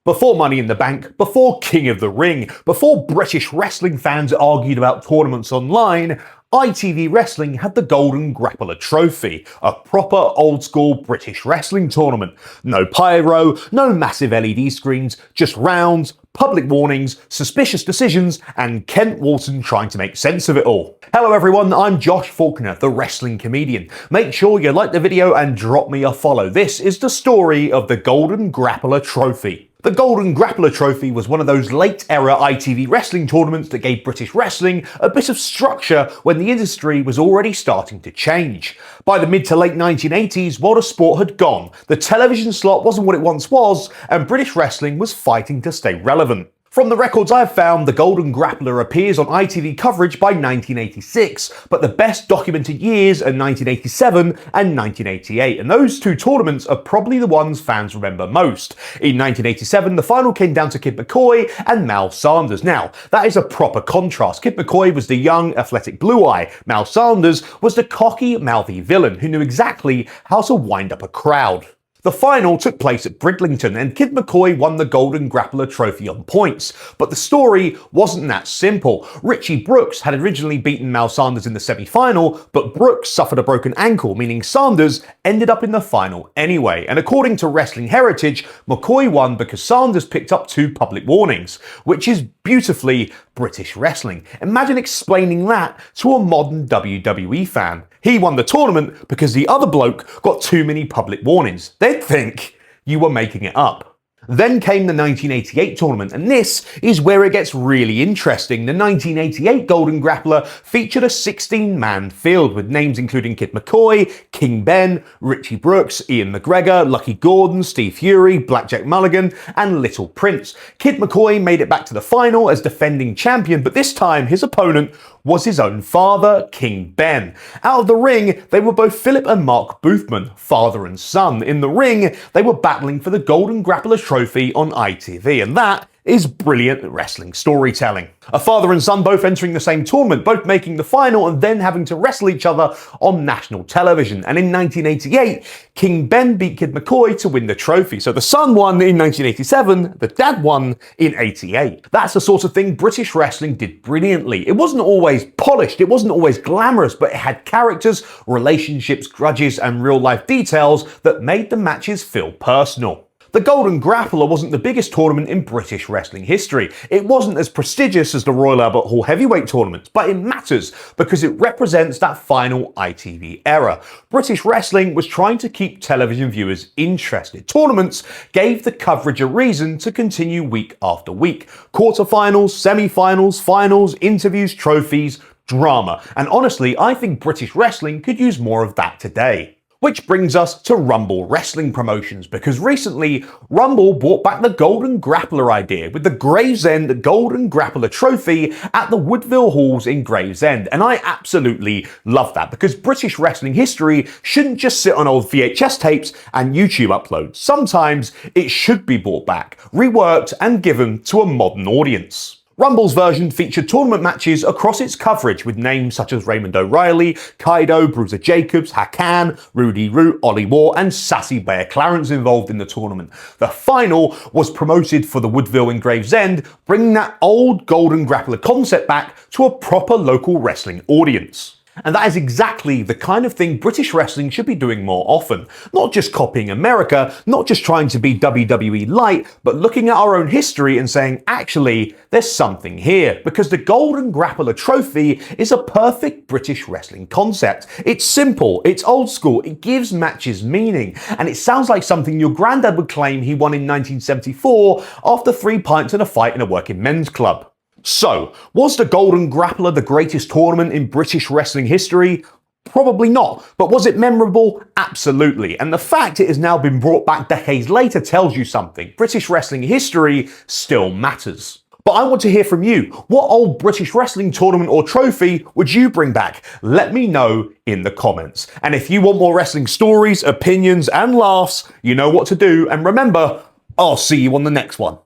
Before Money in the Bank, before King of the Ring, before British wrestling fans argued about tournaments online, ITV Wrestling had the Golden Grappler Trophy, a proper old-school British wrestling tournament. No pyro, no massive LED screens, just rounds, public warnings, suspicious decisions, and Kent Walton trying to make sense of it all. Hello everyone, I'm Josh Faulkner, the wrestling comedian. Make sure you like the video and drop me a follow. This is the story of the Golden Grappler Trophy. The Golden Grappler Trophy was one of those late-era ITV wrestling tournaments that gave British wrestling a bit of structure when the industry was already starting to change. By the mid to late 1980s, what a sport had gone. The television slot wasn't what it once was, and British wrestling was fighting to stay relevant. From the records I've found, the Golden Grappler appears on ITV coverage by 1986, but the best documented years are 1987 and 1988, and those two tournaments are probably the ones fans remember most. In 1987, the final came down to Kid McCoy and Mal Sanders. Now, that is a proper contrast. Kid McCoy was the young, athletic blue eye. Mal Sanders was the cocky, mouthy villain who knew exactly how to wind up a crowd. The final took place at Bridlington, and Kid McCoy won the Golden Grappler Trophy on points. But the story wasn't that simple. Richie Brooks had originally beaten Mal Sanders in the semi-final, but Brooks suffered a broken ankle, meaning Sanders ended up in the final anyway. And according to Wrestling Heritage, McCoy won because Sanders picked up 2 public warnings, which is beautifully British wrestling. Imagine explaining that to a modern WWE fan. He won the tournament because the other bloke got too many public warnings. They'd think you were making it up. Then came the 1988 tournament, and this is where it gets really interesting. The 1988 Golden Grappler featured a 16-man field with names including Kid McCoy, King Ben, Richie Brooks, Ian McGregor, Lucky Gordon, Steve Fury, Blackjack Mulligan, and Little Prince. Kid McCoy made it back to the final as defending champion, but this time his opponent was his own father, King Ben. Out of the ring, they were both Philip and Mark Boothman, father and son. In the ring, they were battling for the Golden Grappler Trophy on ITV, and that is brilliant wrestling storytelling. A father and son both entering the same tournament, both making the final and then having to wrestle each other on national television. And in 1988, King Ben beat Kid McCoy to win the trophy. So the son won in 1987, the dad won in 88. That's the sort of thing British wrestling did brilliantly. It wasn't always polished, it wasn't always glamorous, but it had characters, relationships, grudges, and real-life details that made the matches feel personal. The Golden Grappler wasn't the biggest tournament in British wrestling history. It wasn't as prestigious as the Royal Albert Hall heavyweight tournaments, but it matters because it represents that final ITV era. British wrestling was trying to keep television viewers interested. Tournaments gave the coverage a reason to continue week after week. Quarterfinals, semi-finals, finals, interviews, trophies, drama. And honestly, I think British wrestling could use more of that today. Which brings us to Rumble Wrestling Promotions, because recently Rumble brought back the Golden Grappler idea with the Gravesend Golden Grappler Trophy at the Woodville Halls in Gravesend, and I absolutely love that because British wrestling history shouldn't just sit on old VHS tapes and YouTube uploads. Sometimes it should be brought back, reworked and given to a modern audience. Rumble's version featured tournament matches across its coverage with names such as Raymond O'Reilly, Kaido, Bruiser Jacobs, Hakan, Rudy Root, Ollie Moore, and Sassy Bear Clarence involved in the tournament. The final was promoted for the Woodville in Gravesend, bringing that old Golden Grappler concept back to a proper local wrestling audience. And that is exactly the kind of thing British wrestling should be doing more often. Not just copying America, not just trying to be WWE light, but looking at our own history and saying, actually, there's something here. Because the Golden Grappler Trophy is a perfect British wrestling concept. It's simple, it's old school, it gives matches meaning, and it sounds like something your granddad would claim he won in 1974 after 3 pints and a fight in a working men's club. So, was the Golden Grappler the greatest tournament in British wrestling history? Probably not. But was it memorable? Absolutely. And the fact it has now been brought back decades later tells you something. British wrestling history still matters. But I want to hear from you. What old British wrestling tournament or trophy would you bring back? Let me know in the comments. And if you want more wrestling stories, opinions, and laughs, you know what to do. And remember, I'll see you on the next one.